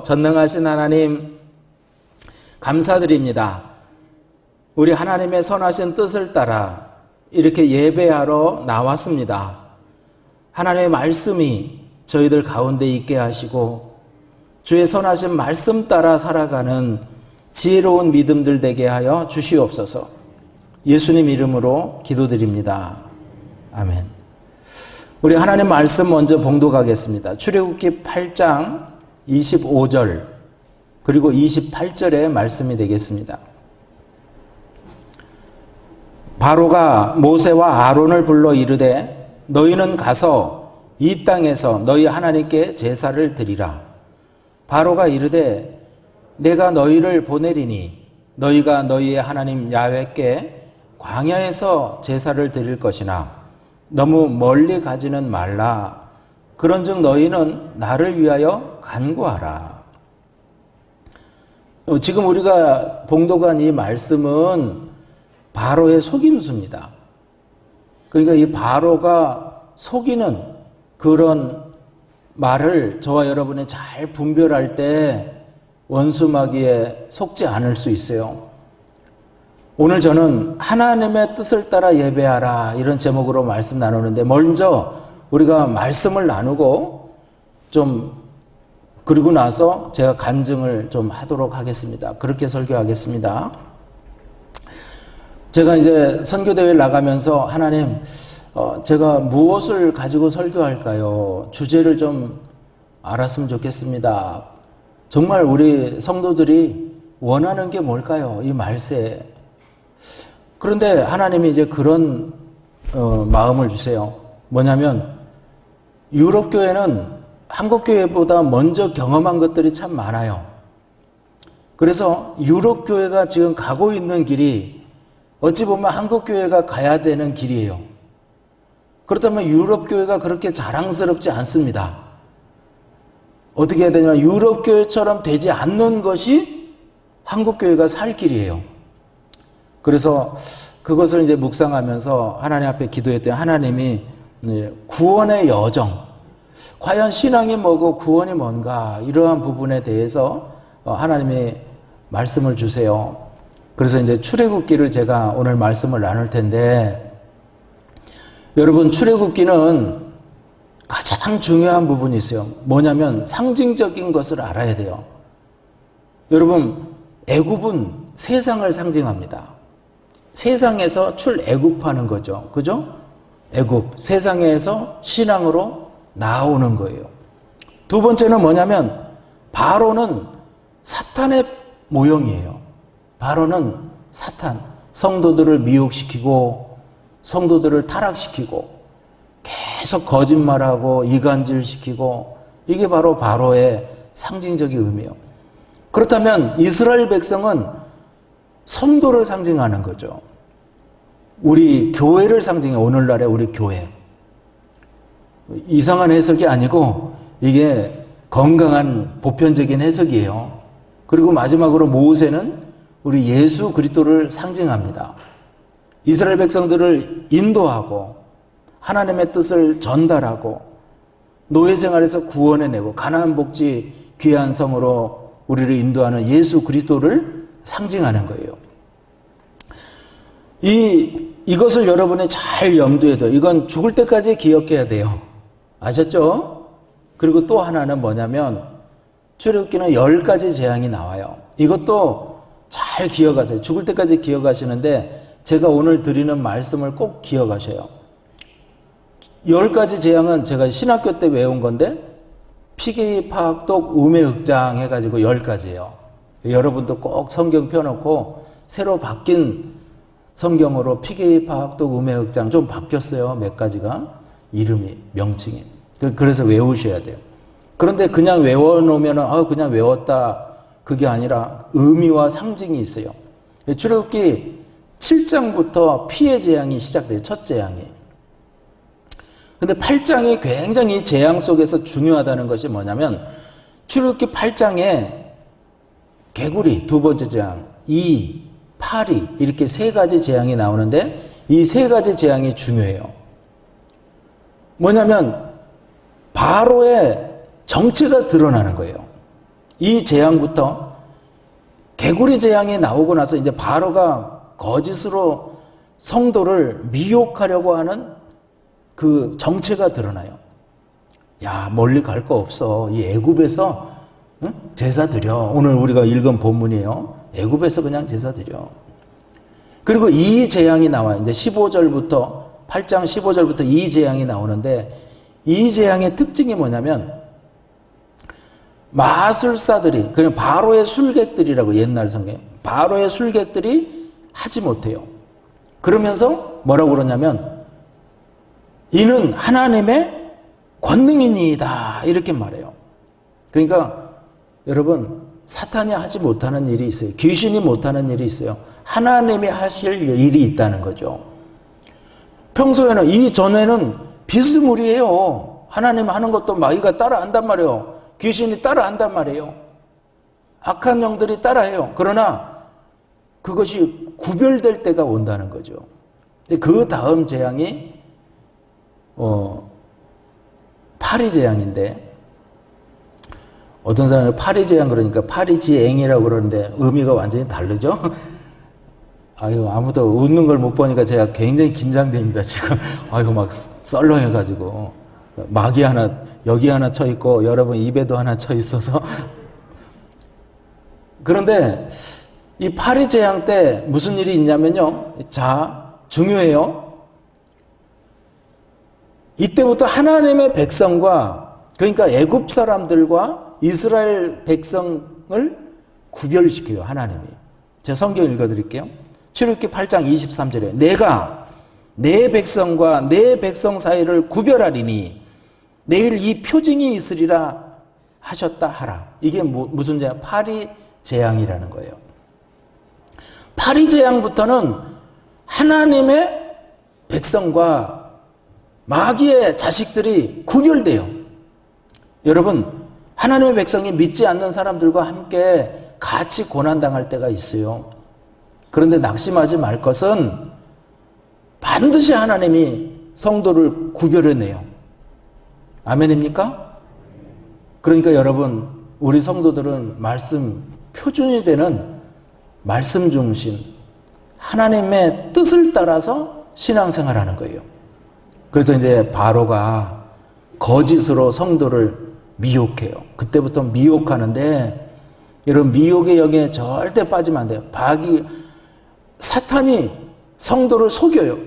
전능하신 하나님 감사드립니다. 우리 하나님의 선하신 뜻을 따라 이렇게 예배하러 나왔습니다. 하나님의 말씀이 저희들 가운데 있게 하시고 주의 선하신 말씀 따라 살아가는 지혜로운 믿음들 되게 하여 주시옵소서. 예수님 이름으로 기도드립니다. 아멘. 우리 하나님 말씀 먼저 봉독하겠습니다. 출애굽기 8장 25절 그리고 28절의 말씀이 되겠습니다. 바로가 모세와 아론을 불러 이르되 너희는 가서 이 땅에서 너희 하나님께 제사를 드리라. 바로가 이르되 내가 너희를 보내리니 너희가 너희의 하나님 야훼께 광야에서 제사를 드릴 것이나 너무 멀리 가지는 말라. 그런즉 너희는 나를 위하여 간구하라. 지금 우리가 봉독한 이 말씀은 바로의 속임수입니다. 그러니까 이 바로가 속이는 그런 말을 저와 여러분이 잘 분별할 때 원수마귀에 속지 않을 수 있어요. 오늘 저는 하나님의 뜻을 따라 예배하라 이런 제목으로 말씀 나누는데 먼저 우리가 말씀을 나누고 그리고 나서 제가 간증을 좀 하도록 하겠습니다. 그렇게 설교하겠습니다. 제가 이제 선교대회를 나가면서 하나님 제가 무엇을 가지고 설교할까요? 주제를 좀 알았으면 좋겠습니다. 정말 우리 성도들이 원하는 게 뭘까요? 이 말세. 그런데 하나님이 이제 그런 마음을 주세요. 뭐냐면 유럽교회는 한국교회보다 먼저 경험한 것들이 참 많아요. 그래서 유럽교회가 지금 가고 있는 길이 어찌 보면 한국교회가 가야 되는 길이에요. 그렇다면 유럽교회가 그렇게 자랑스럽지 않습니다. 어떻게 해야 되냐면 유럽교회처럼 되지 않는 것이 한국교회가 살 길이에요. 그래서 그것을 이제 묵상하면서 하나님 앞에 기도했더니 하나님이 구원의 여정, 과연 신앙이 뭐고 구원이 뭔가 이러한 부분에 대해서 하나님이 말씀을 주세요. 그래서 이제 출애굽기를 제가 오늘 말씀을 나눌 텐데 여러분 출애굽기는 가장 중요한 부분이 있어요. 뭐냐면 상징적인 것을 알아야 돼요. 여러분 애굽은 세상을 상징합니다. 세상에서 출애굽하는 거죠. 그죠? 애굽, 세상에서 신앙으로 나오는 거예요. 두 번째는 뭐냐면 바로는 사탄의 모형이에요. 바로는 사탄, 성도들을 미혹시키고 성도들을 타락시키고 계속 거짓말하고 이간질시키고 이게 바로 바로의 상징적인 의미예요. 그렇다면 이스라엘 백성은 성도를 상징하는 거죠. 우리 교회를 상징해요. 오늘날의 우리 교회. 이상한 해석이 아니고 이게 건강한 보편적인 해석이에요. 그리고 마지막으로 모세는 우리 예수 그리스도를 상징합니다. 이스라엘 백성들을 인도하고 하나님의 뜻을 전달하고 노예 생활에서 구원해내고 가나안 복지 귀한 성으로 우리를 인도하는 예수 그리스도를 상징하는 거예요. 이것을 여러분이 잘 염두에 둬요. 이건 죽을 때까지 기억해야 돼요. 아셨죠? 그리고 또 하나는 뭐냐면 출애굽기는 10가지 재앙이 나와요. 이것도 잘 기억하세요. 죽을 때까지 기억하시는데 제가 오늘 드리는 말씀을 꼭 기억하셔요. 10가지 재앙은 제가 신학교 때 외운 건데 피기, 파악독, 우매흑장 해가지고 10가지예요. 여러분도 꼭 성경 펴놓고 새로 바뀐 성경으로 피기, 파악독, 우매흑장 좀 바뀌었어요. 몇 가지가 이름이 명칭이. 그래서 외우셔야 돼요. 그런데 그냥 외워놓으면 그냥 외웠다 그게 아니라 의미와 상징이 있어요. 출애굽기 7장부터 피의 재앙이 시작돼요. 첫 재앙이. 근데 8장이 굉장히 재앙 속에서 중요하다는 것이 뭐냐면 출애굽기 8장에 개구리 두 번째 재앙, 파리 이렇게 세 가지 재앙이 나오는데 이 세 가지 재앙이 중요해요. 뭐냐면 바로의 정체가 드러나는 거예요. 이 재앙부터 개구리 재앙이 나오고 나서 이제 바로가 거짓으로 성도를 미혹하려고 하는 그 정체가 드러나요. 야, 멀리 갈 거 없어. 이 애굽에서 제사 드려. 오늘 우리가 읽은 본문이에요. 애굽에서 그냥 제사 드려. 그리고 이 재앙이 나와요. 이제 15절부터 8장 15절부터 이 재앙이 나오는데 이 재앙의 특징이 뭐냐면 마술사들이 그냥 바로의 술객들이라고 옛날 성경 바로의 술객들이 하지 못해요. 그러면서 뭐라고 그러냐면 이는 하나님의 권능이니이다 이렇게 말해요. 그러니까 여러분 사탄이 하지 못하는 일이 있어요. 귀신이 못하는 일이 있어요. 하나님이 하실 일이 있다는 거죠. 평소에는 이전에는 비스무리해요. 하나님 하는 것도 마귀가 따라한단 말이에요. 귀신이 따라한단 말이에요. 악한 영들이 따라해요. 그러나 그것이 구별될 때가 온다는 거죠. 그 다음 재앙이 파리 재앙인데 어떤 사람은 파리 재앙 그러니까 파리지앵이라고 그러는데 의미가 완전히 다르죠. 아유 아무도 웃는 걸 못 보니까 제가 굉장히 긴장됩니다 지금. 아이고 막 썰렁해가지고 막이 하나 여기 하나 쳐 있고 여러분 입에도 하나 쳐 있어서. 그런데 이 파리 재앙 때 무슨 일이 있냐면요. 자 중요해요. 이때부터 하나님의 백성과 그러니까 애굽 사람들과 이스라엘 백성을 구별시켜요. 하나님이. 제가 성경 읽어드릴게요. 출애굽기 8장 23절에 내가 내 백성과 내 백성 사이를 구별하리니 내일 이 표징이 있으리라 하셨다 하라. 이게 무슨 재앙? 파리 재앙이라는 거예요. 파리 재앙부터는 하나님의 백성과 마귀의 자식들이 구별돼요. 여러분 하나님의 백성이 믿지 않는 사람들과 함께 같이 고난당할 때가 있어요. 그런데 낙심하지 말 것은 반드시 하나님이 성도를 구별해내요. 아멘입니까? 그러니까 여러분 우리 성도들은 말씀 표준이 되는 말씀 중심 하나님의 뜻을 따라서 신앙생활하는 거예요. 그래서 이제 바로가 거짓으로 성도를 미혹해요. 그때부터 미혹하는데 이런 미혹의 영에 절대 빠지면 안 돼요. 사탄이 성도를 속여요.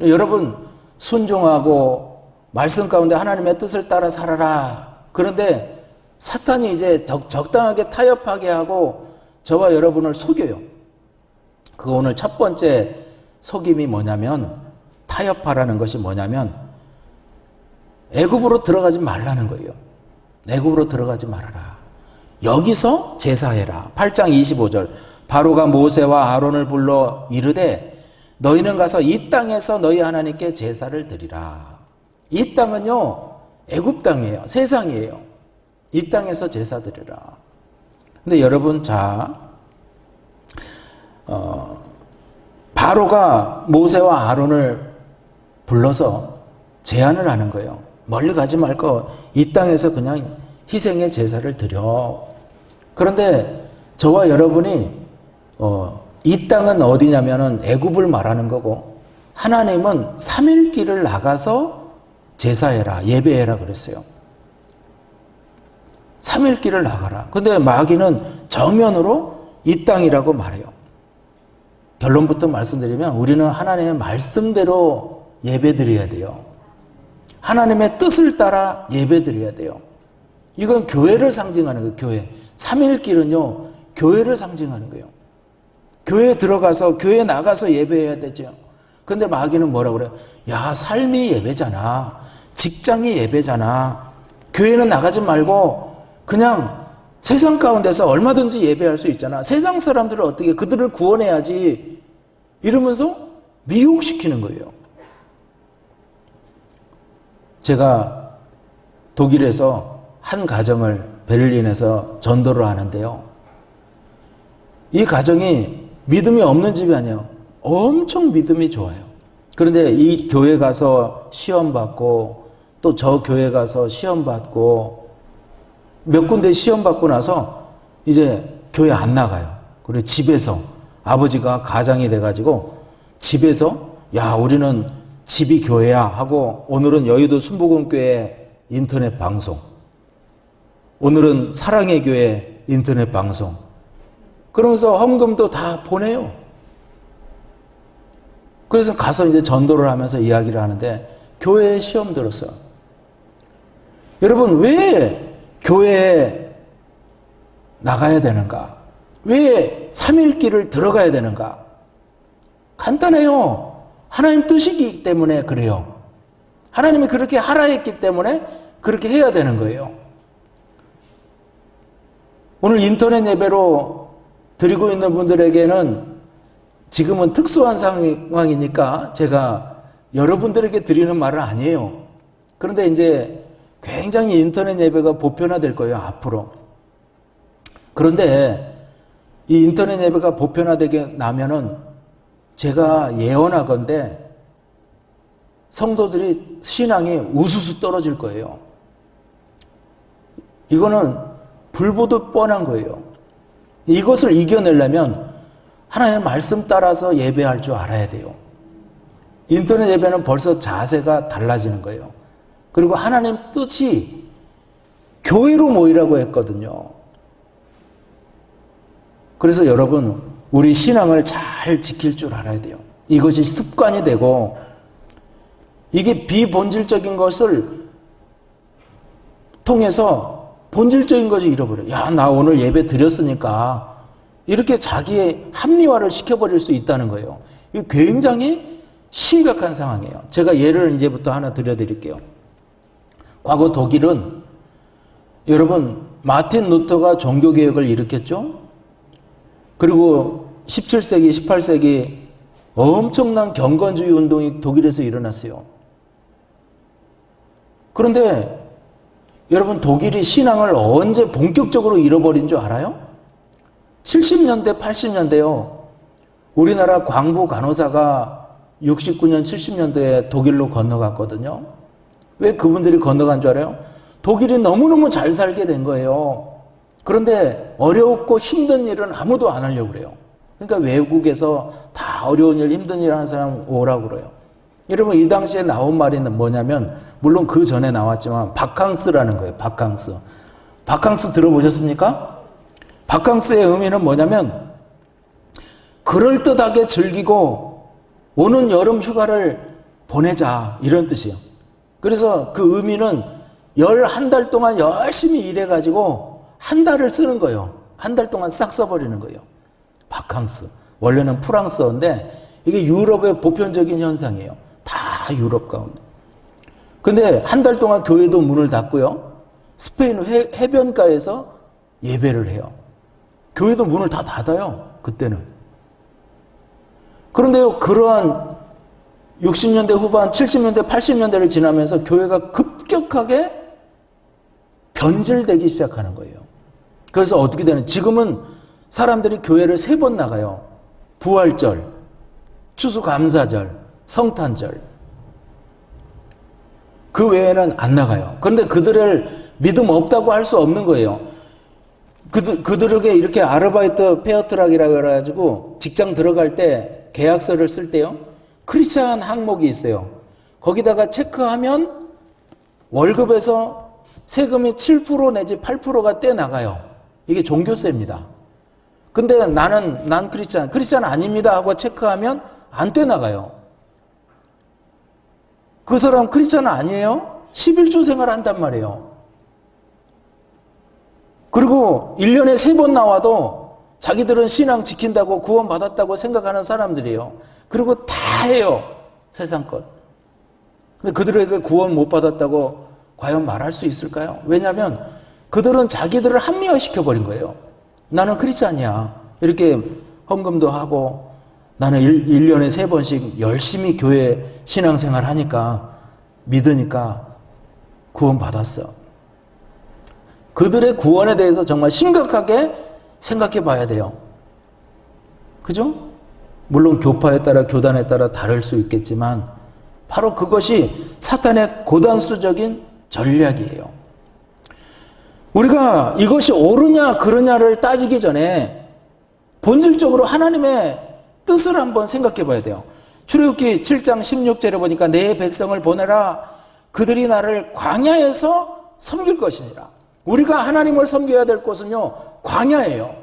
여러분 순종하고 말씀 가운데 하나님의 뜻을 따라 살아라. 그런데 사탄이 이제 적당하게 타협하게 하고 저와 여러분을 속여요. 그 오늘 첫 번째 속임이 뭐냐면 타협하라는 것이 뭐냐면 애굽으로 들어가지 말라는 거예요. 애굽으로 들어가지 말아라. 여기서 제사해라. 8장 25절 바로가 모세와 아론을 불러 이르되 너희는 가서 이 땅에서 너희 하나님께 제사를 드리라. 이 땅은요 애굽 땅이에요. 세상이에요. 이 땅에서 제사 드리라. 근데 여러분 바로가 모세와 아론을 불러서 제안을 하는 거예요. 멀리 가지 말고 이 땅에서 그냥 희생의 제사를 드려. 그런데 저와 여러분이 이 땅은 어디냐면은 애굽을 말하는 거고 하나님은 3일길을 나가서 제사해라 예배해라 그랬어요. 3일길을 나가라. 근데 마귀는 정면으로 이 땅이라고 말해요. 결론부터 말씀드리면 우리는 하나님의 말씀대로 예배드려야 돼요. 하나님의 뜻을 따라 예배드려야 돼요. 이건 교회를 상징하는 거예요. 교회. 3일길은요 교회를 상징하는 거예요. 교회에 들어가서 교회에 나가서 예배해야 되죠. 근데 마귀는 뭐라고 그래요? 야 삶이 예배잖아. 직장이 예배잖아. 교회는 나가지 말고 그냥 세상 가운데서 얼마든지 예배할 수 있잖아. 세상 사람들을 어떻게 그들을 구원해야지 이러면서 미혹시키는 거예요. 제가 독일에서 한 가정을 베를린에서 전도를 하는데요. 이 가정이 믿음이 없는 집이 아니에요. 엄청 믿음이 좋아요. 그런데 이 교회 가서 시험 받고 또 저 교회 가서 시험 받고 몇 군데 시험 받고 나서 이제 교회 안 나가요. 그리고 집에서 아버지가 가장이 돼가지고 집에서 야 우리는 집이 교회야 하고 오늘은 여의도 순복음교회 인터넷 방송, 오늘은 사랑의 교회 인터넷 방송, 그러면서 헌금도 다 보내요. 그래서 가서 이제 전도를 하면서 이야기를 하는데 교회에 시험 들었어요. 여러분 왜 교회에 나가야 되는가? 왜 3일길을 들어가야 되는가? 간단해요. 하나님 뜻이기 때문에 그래요. 하나님이 그렇게 하라 했기 때문에 그렇게 해야 되는 거예요. 오늘 인터넷 예배로 드리고 있는 분들에게는 지금은 특수한 상황이니까 제가 여러분들에게 드리는 말은 아니에요. 그런데 이제 굉장히 인터넷 예배가 보편화될 거예요, 앞으로. 그런데 이 인터넷 예배가 보편화되게 나면은 제가 예언하건대 성도들이 신앙이 우수수 떨어질 거예요. 이거는 불보듯 뻔한 거예요. 이것을 이겨내려면 하나님의 말씀 따라서 예배할 줄 알아야 돼요. 인터넷 예배는 벌써 자세가 달라지는 거예요. 그리고 하나님 뜻이 교회로 모이라고 했거든요. 그래서 여러분, 우리 신앙을 잘 지킬 줄 알아야 돼요. 이것이 습관이 되고, 이게 비본질적인 것을 통해서 본질적인 것을 잃어버려요. 야, 나 오늘 예배 드렸으니까 이렇게 자기의 합리화를 시켜버릴 수 있다는 거예요. 이게 굉장히 심각한 상황이에요. 제가 예를 이제부터 하나 들려드릴게요. 과거 독일은 여러분 마틴 루터가 종교개혁을 일으켰죠. 그리고 17세기, 18세기 엄청난 경건주의 운동이 독일에서 일어났어요. 그런데 여러분 독일이 신앙을 언제 본격적으로 잃어버린 줄 알아요? 70년대, 80년대요. 우리나라 광부 간호사가 69년, 70년대에 독일로 건너갔거든요. 왜 그분들이 건너간 줄 알아요? 독일이 너무너무 잘 살게 된 거예요. 그런데 어렵고 힘든 일은 아무도 안 하려고 그래요. 그러니까 외국에서 다 어려운 일, 힘든 일 하는 사람 오라고 그래요. 여러분 이 당시에 나온 말이 뭐냐면, 물론 그 전에 나왔지만 바캉스라는 거예요. 바캉스. 바캉스 들어보셨습니까? 바캉스의 의미는 뭐냐면 그럴듯하게 즐기고 오는 여름 휴가를 보내자, 이런 뜻이에요. 그래서 그 의미는 11달 동안 열심히 일해가지고 한 달을 쓰는 거예요. 한 달 동안 싹 써버리는 거예요. 바캉스. 원래는 프랑스어인데 이게 유럽의 보편적인 현상이에요. 다 유럽 가운데. 근데 한 달 동안 교회도 문을 닫고요. 스페인 해변가에서 예배를 해요. 교회도 문을 다 닫아요. 그때는. 그런데요, 그러한 60년대 후반, 70년대, 80년대를 지나면서 교회가 급격하게 변질되기 시작하는 거예요. 그래서 어떻게 되는, 지금은 사람들이 교회를 3번 나가요. 부활절, 추수감사절, 성탄절. 그 외에는 안 나가요. 그런데 그들을 믿음 없다고 할 수 없는 거예요. 그들에게 이렇게 아르바이트 페어트락이라고 해가지고 직장 들어갈 때 계약서를 쓸 때요, 크리스찬 항목이 있어요. 거기다가 체크하면 월급에서 세금이 7% 내지 8%가 떼나가요. 이게 종교세입니다. 근데 난 크리스찬 아닙니다 하고 체크하면 안 떼나가요. 그 사람 크리스찬 아니에요? 11조 생활한단 말이에요. 그리고 1년에 3번 나와도 자기들은 신앙 지킨다고 구원받았다고 생각하는 사람들이에요. 그리고 다 해요. 세상 것. 근데 그들에게 구원 못 받았다고 과연 말할 수 있을까요? 왜냐하면 그들은 자기들을 합리화시켜버린 거예요. 나는 크리스찬이야. 이렇게 헌금도 하고 나는 1년에 3번씩 열심히 교회 신앙생활 하니까, 믿으니까 구원받았어. 그들의 구원에 대해서 정말 심각하게 생각해 봐야 돼요. 그죠? 물론 교파에 따라, 교단에 따라 다를 수 있겠지만 바로 그것이 사탄의 고단수적인 전략이에요. 우리가 이것이 옳으냐 그르냐를 따지기 전에 본질적으로 하나님의 뜻을 한번 생각해 봐야 돼요. 출애굽기 7장 16절에 보니까 내 백성을 보내라. 그들이 나를 광야에서 섬길 것이니라. 우리가 하나님을 섬겨야 될 곳은요, 광야예요.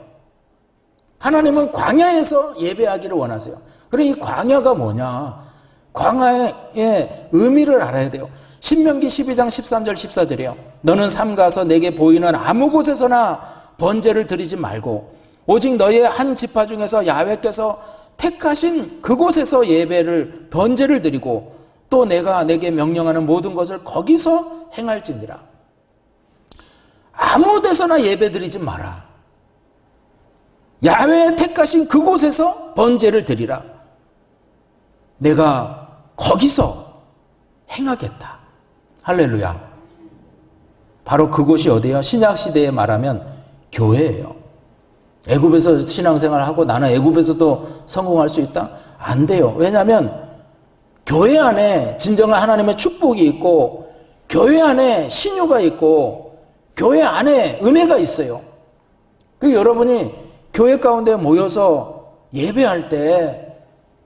하나님은 광야에서 예배하기를 원하세요. 그럼 이 광야가 뭐냐? 광야의 의미를 알아야 돼요. 신명기 12장 13절 14절이에요. 너는 삼가서 내게 보이는 아무 곳에서나 번제를 드리지 말고 오직 너의 한 지파 중에서 야훼께서 택하신 그곳에서 예배를 번제를 드리고 또 내가 내게 명령하는 모든 것을 거기서 행할지니라. 아무 데서나 예배 드리지 마라. 야훼 택하신 그곳에서 번제를 드리라. 내가 거기서 행하겠다. 할렐루야. 바로 그곳이 어디예요? 신약시대에 말하면 교회예요. 애굽에서 신앙생활을 하고 나는 애굽에서도 성공할 수 있다? 안 돼요. 왜냐하면 교회 안에 진정한 하나님의 축복이 있고 교회 안에 신유가 있고 교회 안에 은혜가 있어요. 그 여러분이 교회 가운데 모여서 예배할 때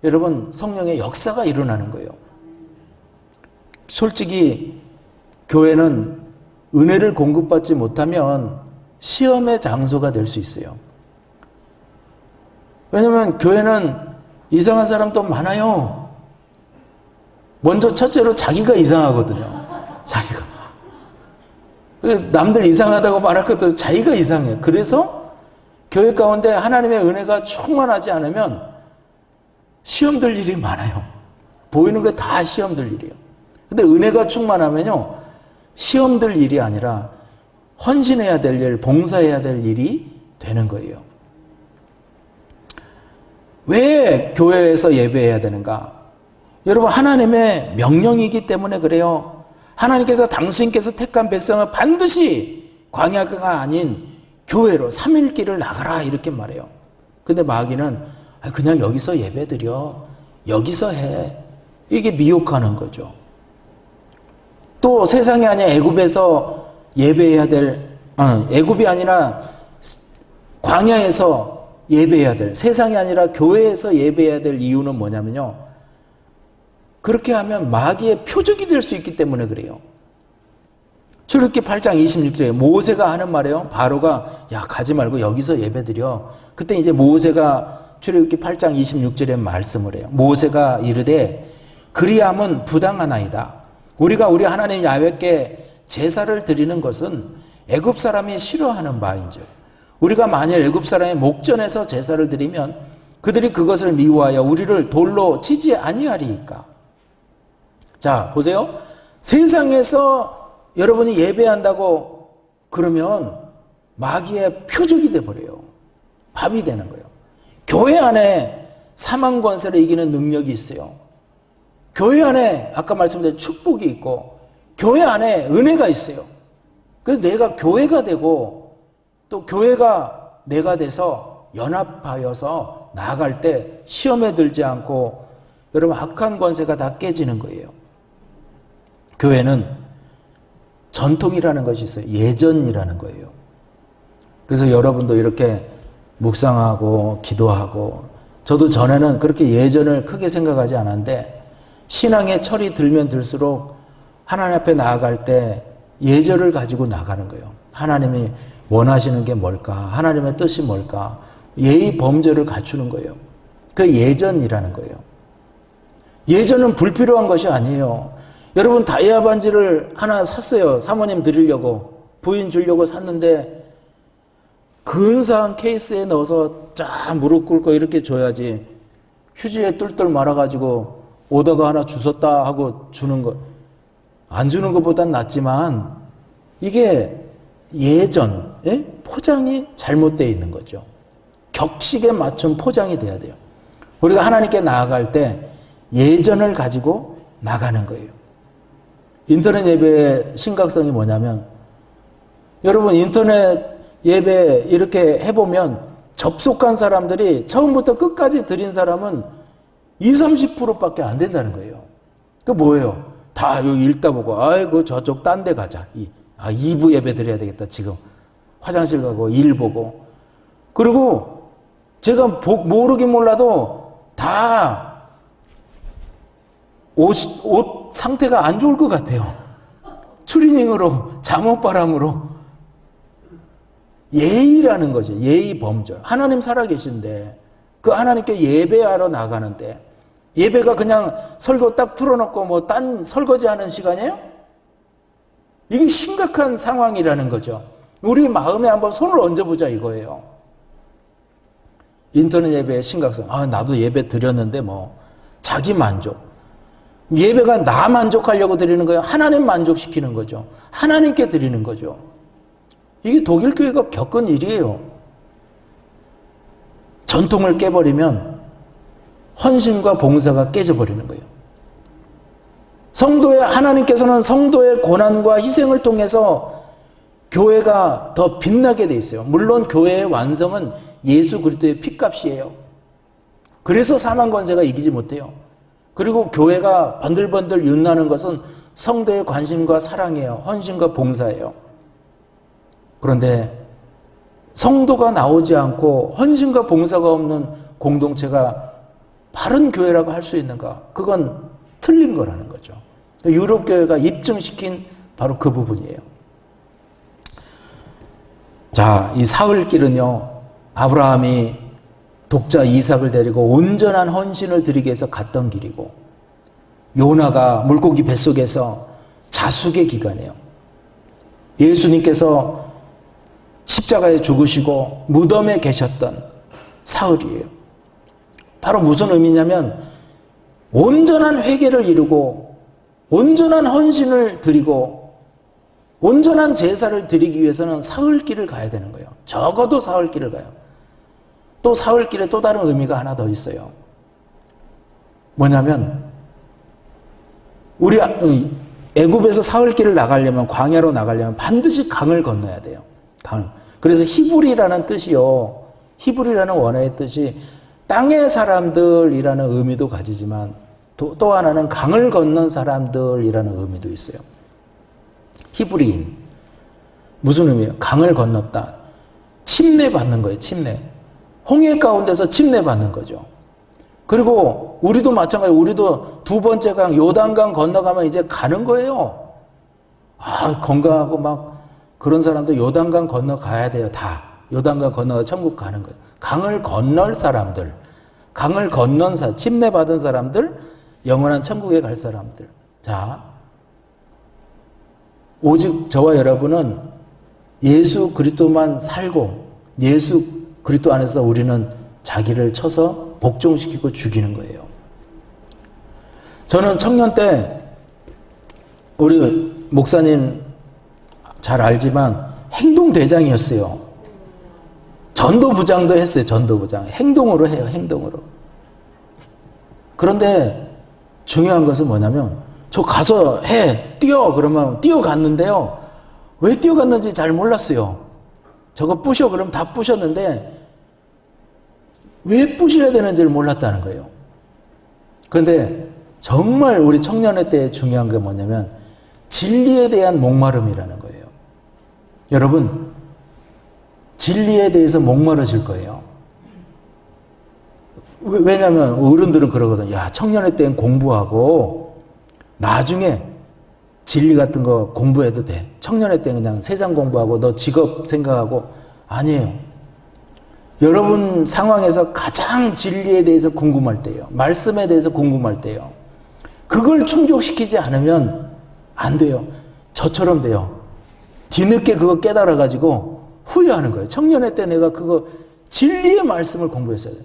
여러분 성령의 역사가 일어나는 거예요. 솔직히 교회는 은혜를 공급받지 못하면 시험의 장소가 될 수 있어요. 왜냐하면 교회는 이상한 사람도 많아요. 먼저 첫째로 자기가 이상하거든요. 자기가. 남들 이상하다고 말할 것도 자기가 이상해요. 그래서 교회 가운데 하나님의 은혜가 충만하지 않으면 시험들 일이 많아요. 보이는 게 다 시험들 일이에요. 근데 은혜가 충만하면요, 시험들 일이 아니라 헌신해야 될 일, 봉사해야 될 일이 되는 거예요. 왜 교회에서 예배해야 되는가? 여러분, 하나님의 명령이기 때문에 그래요. 하나님께서 당신께서 택한 백성을 반드시 광야가 아닌 교회로 3일길을 나가라 이렇게 말해요. 근데 마귀는 그냥 여기서 예배드려, 여기서 해, 이게 미혹하는 거죠. 또 세상이 아니라 애굽에서 예배해야 될, 애굽이 아니라 광야에서 예배해야 될, 세상이 아니라 교회에서 예배해야 될 이유는 뭐냐면요, 그렇게 하면 마귀의 표적이 될 수 있기 때문에 그래요. 출애굽기 8장 26절에 모세가 하는 말이에요. 바로가 야 가지 말고 여기서 예배드려. 그때 이제 모세가 출애굽기 8장 26절에 말씀을 해요. 모세가 이르되 그리함은 부당하나이다. 우리가 우리 하나님 야훼께 제사를 드리는 것은 애굽 사람이 싫어하는 바인즉 우리가 만일 애굽 사람의 목전에서 제사를 드리면 그들이 그것을 미워하여 우리를 돌로 치지 아니하리이까. 자 보세요. 세상에서 여러분이 예배한다고 그러면 마귀의 표적이 돼버려요. 밥이 되는 거예요. 교회 안에 사망 권세를 이기는 능력이 있어요. 교회 안에 아까 말씀드린 축복이 있고 교회 안에 은혜가 있어요. 그래서 내가 교회가 되고 또 교회가 내가 돼서 연합하여서 나아갈 때 시험에 들지 않고 여러분 악한 권세가 다 깨지는 거예요. 교회는 전통이라는 것이 있어요. 예전이라는 거예요. 그래서 여러분도 이렇게 묵상하고 기도하고 저도 전에는 그렇게 예전을 크게 생각하지 않았는데 신앙의 철이 들면 들수록 하나님 앞에 나아갈 때 예절을 가지고 나가는 거예요. 하나님이 원하시는 게 뭘까? 하나님의 뜻이 뭘까? 예의 범죄를 갖추는 거예요. 그 예전이라는 거예요. 예전은 불필요한 것이 아니에요. 여러분 다이아 반지를 하나 샀어요. 사모님 드리려고. 부인 주려고 샀는데 근사한 케이스에 넣어서 쫙 무릎 꿇고 이렇게 줘야지 휴지에 뚫뚫 말아가지고 오다가 하나 주웠다 하고 주는 거, 안 주는 것보단 낫지만 이게 예전 포장이 잘못되어 있는 거죠. 격식에 맞춘 포장이 돼야 돼요. 우리가 하나님께 나아갈 때 예전을 가지고 나가는 거예요. 인터넷 예배의 심각성이 뭐냐면 여러분 인터넷 예배 이렇게 해보면 접속한 사람들이 처음부터 끝까지 드린 사람은 20, 30%밖에 안 된다는 거예요. 그 뭐예요? 다 여기 읽다 보고 아이고 저쪽 딴 데 가자. 2부 예배 드려야 되겠다 지금. 화장실 가고 일 보고. 그리고 제가 모르긴 몰라도 다 옷 상태가 안 좋을 것 같아요. 추리닝으로, 잠옷바람으로. 예의라는 거죠. 예의 범절. 하나님 살아계신데 그 하나님께 예배하러 나가는데 예배가 그냥 설교 딱 틀어놓고 뭐 딴 설거지하는 시간이에요? 이게 심각한 상황이라는 거죠. 우리 마음에 한번 손을 얹어보자 이거예요. 인터넷 예배의 심각성. 나도 예배 드렸는데 뭐 자기 만족. 예배가 나 만족하려고 드리는 거예요? 하나님 만족시키는 거죠. 하나님께 드리는 거죠. 이게 독일 교회가 겪은 일이에요. 전통을 깨버리면 헌신과 봉사가 깨져버리는 거예요. 하나님께서는 성도의 고난과 희생을 통해서 교회가 더 빛나게 돼 있어요. 물론 교회의 완성은 예수 그리스도의 피값이에요. 그래서 사망 권세가 이기지 못해요. 그리고 교회가 번들번들 윤나는 것은 성도의 관심과 사랑이에요. 헌신과 봉사예요. 그런데 성도가 나오지 않고 헌신과 봉사가 없는 공동체가 바른 교회라고 할 수 있는가? 그건 틀린 거라는 거죠. 유럽 교회가 입증시킨 바로 그 부분이에요. 자, 이 사흘길은요, 아브라함이 독자 이삭을 데리고 온전한 헌신을 드리기 위해서 갔던 길이고, 요나가 물고기 뱃속에서 자숙의 기간이에요. 예수님께서 십자가에 죽으시고 무덤에 계셨던 사흘이에요. 바로 무슨 의미냐면 온전한 회개를 이루고 온전한 헌신을 드리고 온전한 제사를 드리기 위해서는 사흘길을 가야 되는 거예요. 적어도 사흘길을 가요. 또 사흘길에 또 다른 의미가 하나 더 있어요. 뭐냐면 우리 애굽에서 사흘길을 나가려면, 광야로 나가려면 반드시 강을 건너야 돼요. 강. 그래서 히브리라는 뜻이요. 히브리라는 원어의 뜻이 땅의 사람들이라는 의미도 가지지만 또 하나는 강을 건넌 사람들이라는 의미도 있어요. 히브리인. 무슨 의미예요? 강을 건넜다. 침례받는 거예요. 침례. 홍해 가운데서 침례받는 거죠. 그리고 우리도 마찬가지로 우리도 두 번째 강 요단강 건너가면 이제 가는 거예요. 건강하고 막 그런 사람도 요단강 건너가야 돼요. 다. 요단강 건너가 천국 가는 거예요. 강을 건널 사람들, 강을 건넌 사람, 침례받은 사람들, 영원한 천국에 갈 사람들. 자, 오직 저와 여러분은 예수 그리스도만 살고 예수 그리스도 안에서 우리는 자기를 쳐서 복종시키고 죽이는 거예요. 저는 청년 때 우리 목사님 잘 알지만 행동대장이었어요. 전도부장도 했어요. 전도부장. 행동으로 해요. 행동으로. 그런데 중요한 것은 뭐냐면 저 가서 뛰어 그러면 뛰어갔는데요. 왜 뛰어갔는지 잘 몰랐어요. 저거 부셔 그러면 다 부셨는데 왜 부셔야 되는지를 몰랐다는 거예요. 그런데 정말 우리 청년의 때 중요한 게 뭐냐면 진리에 대한 목마름이라는 거예요. 여러분, 진리에 대해서 목마르실 거예요. 왜냐하면 어른들은 그러거든요. 야, 청년의 때는 공부하고 나중에 진리 같은 거 공부해도 돼. 청년의 때는 그냥 세상 공부하고 너 직업 생각하고. 아니에요. 여러분 상황에서 가장 진리에 대해서 궁금할 때예요. 말씀에 대해서 궁금할 때예요. 그걸 충족시키지 않으면 안 돼요. 저처럼 돼요. 뒤늦게 그거 깨달아가지고 후회하는 거예요. 청년의 때 내가 그거 진리의 말씀을 공부했어야 돼요.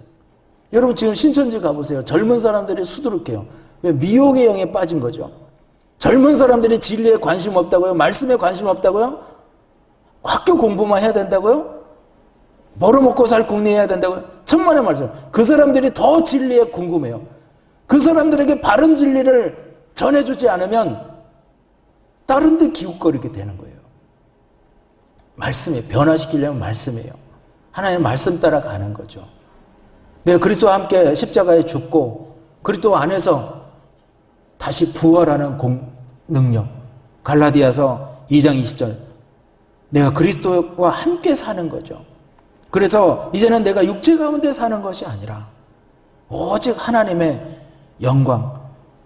여러분 지금 신천지 가보세요. 젊은 사람들이 수두룩해요. 왜? 미혹의 영에 빠진 거죠. 젊은 사람들이 진리에 관심 없다고요? 말씀에 관심 없다고요? 학교 공부만 해야 된다고요? 벌어먹고 살 궁리해야 된다고요? 천만의 말씀. 그 사람들이 더 진리에 궁금해요. 그 사람들에게 바른 진리를 전해주지 않으면 다른 데 기웃거리게 되는 거예요. 말씀이에요. 변화시키려면 말씀이에요. 하나님의 말씀 따라 가는 거죠. 내가 그리스도와 함께 십자가에 죽고 그리스도 안에서 다시 부활하는 능력. 갈라디아서 2장 20절. 내가 그리스도와 함께 사는 거죠. 그래서 이제는 내가 육체 가운데 사는 것이 아니라 오직 하나님의 영광,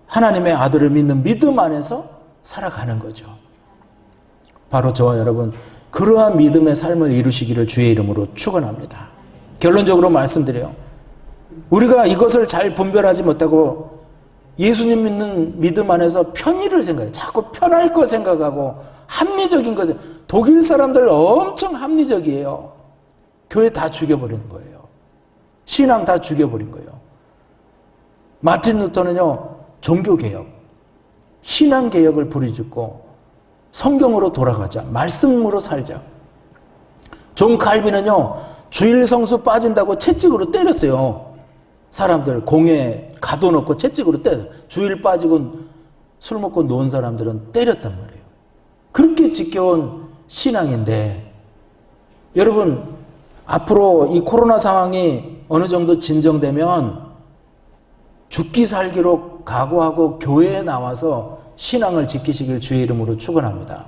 하나님의 아들을 믿는 믿음 안에서 살아가는 거죠. 바로 저와 여러분 그러한 믿음의 삶을 이루시기를 주의 이름으로 축원합니다. 결론적으로 말씀드려요. 우리가 이것을 잘 분별하지 못하고 예수님 믿는 믿음 안에서 편의를 생각해요. 자꾸 편할 거 생각하고 합리적인 것을. 독일 사람들 엄청 합리적이에요. 교회 다 죽여버린 거예요. 신앙 다 죽여버린 거예요. 마틴 루터는요, 종교개혁, 신앙개혁을 부르짖고 성경으로 돌아가자, 말씀으로 살자. 존 칼빈은요, 주일 성수 빠진다고 채찍으로 때렸어요. 사람들 공에 가둬놓고 채찍으로 때려. 주일 빠지고 술 먹고 노은 사람들은 때렸단 말이에요. 그렇게 지켜온 신앙인데, 여러분 앞으로 이 코로나 상황이 어느 정도 진정되면 죽기 살기로 각오하고 교회에 나와서 신앙을 지키시길 주의 이름으로 축원합니다.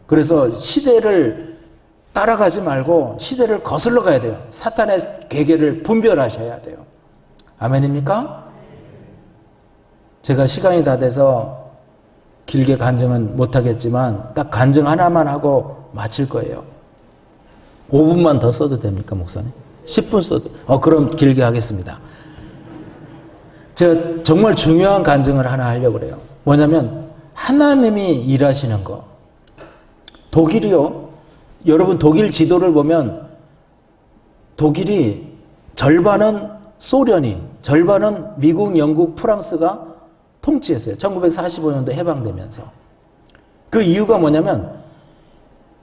그래서 시대를 따라가지 말고 시대를 거슬러 가야 돼요. 사탄의 계계를 분별하셔야 돼요. 아멘입니까? 제가 시간이 다 돼서 길게 간증은 못하겠지만 딱 간증 하나만 하고 마칠 거예요. 5분만 더 써도 됩니까, 목사님? 10분 써도. 그럼 길게 하겠습니다. 제가 정말 중요한 간증을 하나 하려고 그래요. 뭐냐면 하나님이 일하시는 거. 독일이요. 여러분 독일 지도를 보면 독일이 절반은 소련이, 절반은 미국, 영국, 프랑스가 통치했어요. 1945년도 해방되면서. 그 이유가 뭐냐면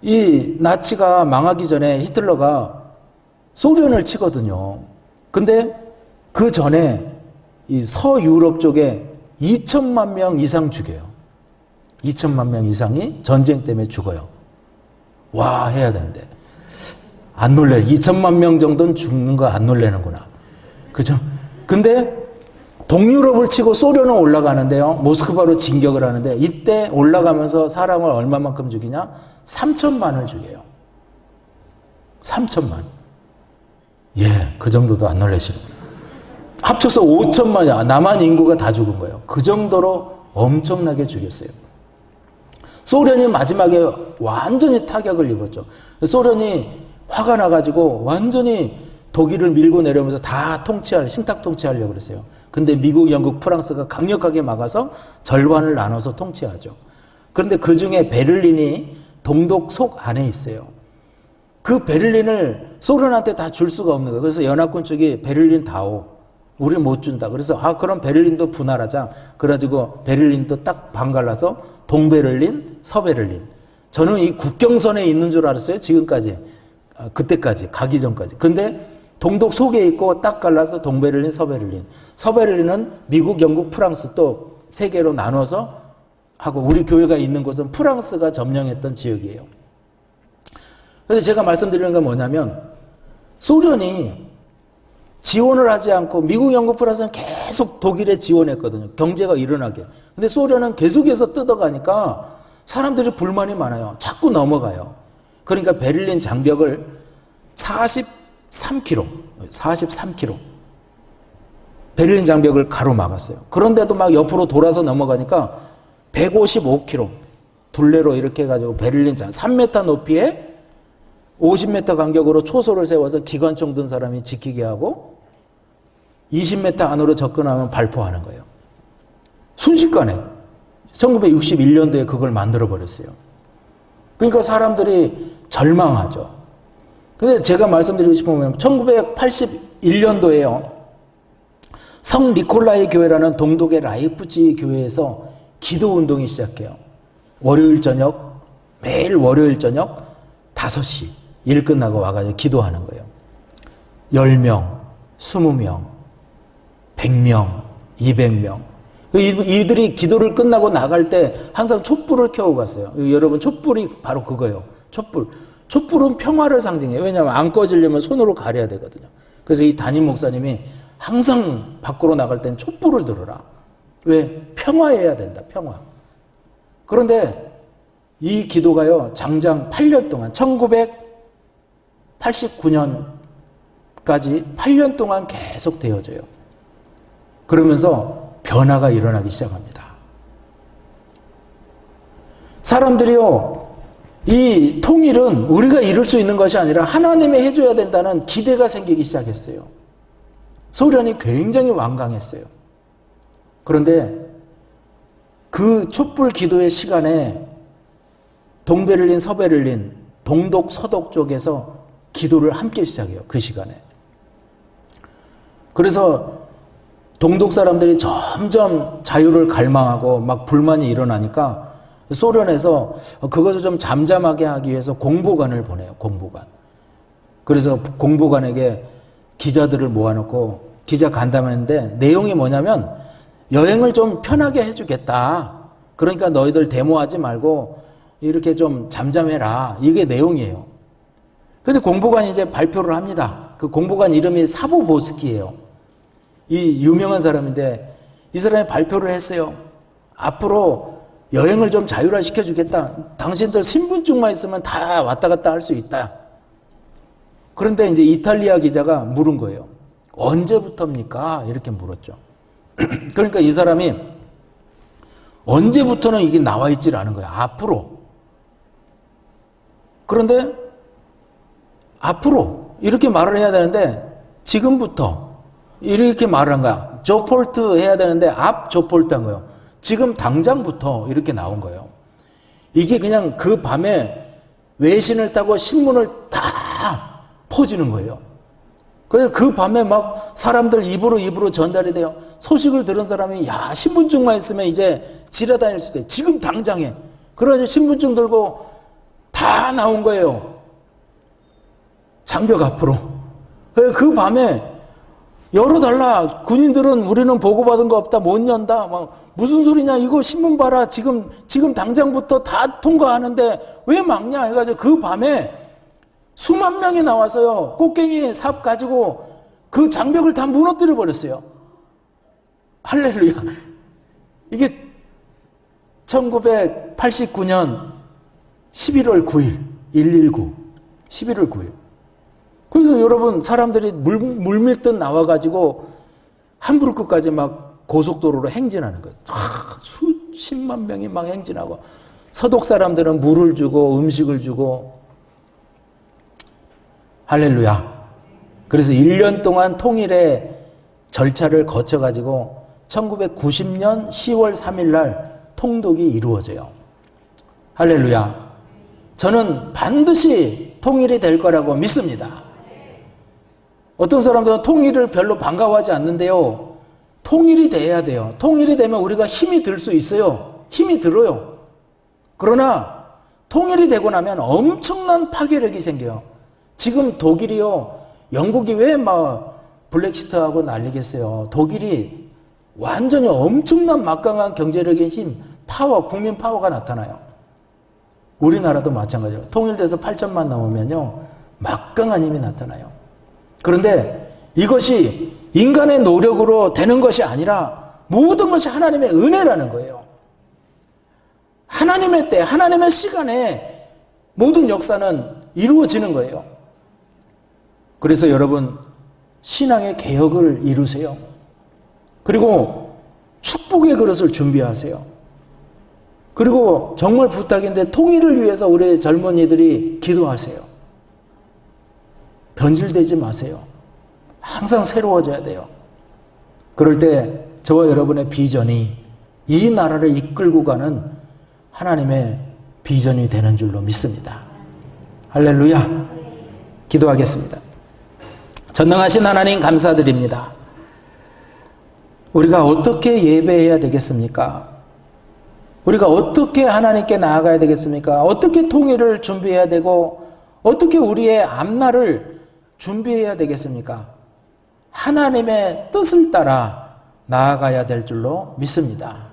이 나치가 망하기 전에 히틀러가 소련을 치거든요. 근데 그 전에 이 서유럽 쪽에 2천만 명 이상 죽여요. 2천만 명 이상이 전쟁 때문에 죽어요. 와, 해야 되는데. 안 놀래. 2천만 명 정도는 죽는 거 안 놀래는구나. 그죠? 근데 동유럽을 치고 소련은 올라가는데요. 모스크바로 진격을 하는데 이때 올라가면서 사람을 얼마만큼 죽이냐? 3천만을 죽여요. 3천만. 예, 그 정도도 안 놀라시는구나. 합쳐서 5천만이야. 남한 인구가 다 죽은 거예요. 그 정도로 엄청나게 죽였어요. 소련이 마지막에 완전히 타격을 입었죠. 소련이 화가 나가지고 완전히 독일을 밀고 내려오면서 다 신탁 통치하려고 그랬어요. 근데 미국, 영국, 프랑스가 강력하게 막아서 절반을 나눠서 통치하죠. 그런데 그 중에 베를린이 동독 속 안에 있어요. 그 베를린을 소련한테 다 줄 수가 없는 거예요. 그래서 연합군 측이 베를린 다오. 우리 못 준다. 그래서 그럼 베를린도 분할하자. 그래가지고 베를린도 딱 반갈라서 동베를린, 서베를린. 저는 이 국경선에 있는 줄 알았어요. 지금까지. 그때까지. 가기 전까지. 근데 동독 속에 있고 딱 갈라서 동베를린, 서베를린. 서베를린은 미국, 영국, 프랑스 또 세 개로 나눠서 하고 우리 교회가 있는 곳은 프랑스가 점령했던 지역이에요. 그래서 제가 말씀드리는 건 뭐냐면 소련이 지원을 하지 않고 미국, 영국, 프랑스는 계속 독일에 지원했거든요. 경제가 일어나게. 근데 소련은 계속해서 뜯어가니까 사람들이 불만이 많아요. 자꾸 넘어가요. 그러니까 베를린 장벽을 43km 베를린 장벽을 가로막았어요. 그런데도 막 옆으로 돌아서 넘어가니까 155km 둘레로 이렇게 해가지고 베를린 장 3m 높이에 50m 간격으로 초소를 세워서 기관총 든 사람이 지키게 하고 20m 안으로 접근하면 발포하는 거예요. 순식간에 1961년도에 그걸 만들어버렸어요. 그러니까 사람들이 절망하죠. 근데 제가 말씀드리고 싶은 건 1981년도에요. 성 니콜라이 교회라는 동독의 라이프치 교회에서 기도 운동이 시작해요. 월요일 저녁, 매일 월요일 저녁 5시 일 끝나고 와가지고 기도하는 거예요. 10명, 20명, 100명, 200명. 이들이 기도를 끝나고 나갈 때 항상 촛불을 켜고 갔어요. 여러분 촛불이 바로 그거예요. 촛불. 촛불은 평화를 상징해요. 왜냐하면 안 꺼지려면 손으로 가려야 되거든요. 그래서 이 담임 목사님이 항상 밖으로 나갈 땐 촛불을 들어라. 왜? 평화해야 된다. 평화. 그런데 이 기도가요, 장장 8년 동안, 1989년까지 8년 동안 계속 되어져요. 그러면서 변화가 일어나기 시작합니다. 사람들이요, 이 통일은 우리가 이룰 수 있는 것이 아니라 하나님이 해줘야 된다는 기대가 생기기 시작했어요. 소련이 굉장히 완강했어요. 그런데 그 촛불 기도의 시간에 동베를린, 서베를린, 동독, 서독 쪽에서 기도를 함께 시작해요. 그 시간에. 그래서 동독 사람들이 점점 자유를 갈망하고 막 불만이 일어나니까 소련에서 그것을 좀 잠잠하게 하기 위해서 공보관을 보내요. 공보관. 그래서 공보관에게 기자들을 모아놓고 기자 간담회인데 내용이 뭐냐면 여행을 좀 편하게 해주겠다. 그러니까 너희들 데모하지 말고 이렇게 좀 잠잠해라. 이게 내용이에요. 근데 공보관이 이제 발표를 합니다. 그 공보관 이름이 사보보스키예요. 이 유명한 사람인데 이 사람이 발표를 했어요. 앞으로 여행을 좀 자율화시켜 주겠다. 당신들 신분증만 있으면 다 왔다 갔다 할 수 있다. 그런데 이제 이탈리아 기자가 물은 거예요. 언제부터입니까? 이렇게 물었죠. 그러니까 이 사람이 언제부터는 이게 나와 있질 않은 거야. 앞으로. 그런데 앞으로 이렇게 말을 해야 되는데 지금부터 이렇게 말을 한 거야. 조폴트 해야 되는데 앞 조폴트 한 거예요. 지금 당장부터 이렇게 나온 거예요. 이게 그냥 그 밤에 외신을 타고 신문을 다 퍼지는 거예요. 그래서 그 밤에 막 사람들 입으로 전달이 돼요. 소식을 들은 사람이 야, 신분증만 있으면 이제 지나다닐 수 있대. 지금 당장에. 그래가지고 신분증 들고 다 나온 거예요. 장벽 앞으로. 그 밤에 열어달라. 군인들은 우리는 보고받은 거 없다. 못 연다. 막 무슨 소리냐. 이거 신문 봐라. 지금 당장부터 다 통과하는데 왜 막냐. 해가지고 그 밤에 수만 명이 나와서요. 꽃갱이 삽 가지고 그 장벽을 다 무너뜨려 버렸어요. 할렐루야. 이게 1989년 11월 9일 119 11월 9일. 그래서 여러분 사람들이 물밀듯 나와가지고 함부르크까지 막 고속도로로 행진하는 거예요. 수십만 명이 막 행진하고 서독 사람들은 물을 주고 음식을 주고 할렐루야. 그래서 1년 동안 통일의 절차를 거쳐가지고 1990년 10월 3일 날 통독이 이루어져요. 할렐루야. 저는 반드시 통일이 될 거라고 믿습니다. 어떤 사람들은 통일을 별로 반가워하지 않는데요. 통일이 돼야 돼요. 통일이 되면 우리가 힘이 들 수 있어요. 힘이 들어요. 그러나 통일이 되고 나면 엄청난 파괴력이 생겨요. 지금 독일이요. 영국이 왜 막 블랙시트하고 난리겠어요. 독일이 완전히 엄청난 막강한 경제력의 힘, 파워, 국민 파워가 나타나요. 우리나라도 마찬가지예요. 통일돼서 8천만 넘으면요. 막강한 힘이 나타나요. 그런데 이것이 인간의 노력으로 되는 것이 아니라 모든 것이 하나님의 은혜라는 거예요. 하나님의 때, 하나님의 시간에 모든 역사는 이루어지는 거예요. 그래서 여러분 신앙의 개혁을 이루세요. 그리고 축복의 그릇을 준비하세요. 그리고 정말 부탁인데 통일을 위해서 우리 젊은이들이 기도하세요. 변질되지 마세요. 항상 새로워져야 돼요. 그럴 때 저와 여러분의 비전이 이 나라를 이끌고 가는 하나님의 비전이 되는 줄로 믿습니다. 할렐루야. 기도하겠습니다. 전능하신 하나님 감사드립니다. 우리가 어떻게 예배해야 되겠습니까? 우리가 어떻게 하나님께 나아가야 되겠습니까? 어떻게 통일을 준비해야 되고 어떻게 우리의 앞날을 준비해야 되겠습니까? 하나님의 뜻을 따라 나아가야 될 줄로 믿습니다.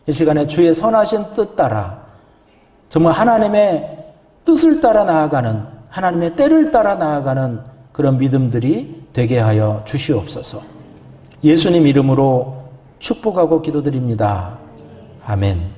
이 시간에 주의 선하신 뜻 따라 정말 하나님의 뜻을 따라 나아가는, 하나님의 때를 따라 나아가는 그런 믿음들이 되게 하여 주시옵소서. 예수님 이름으로 축복하고 기도드립니다. 아멘.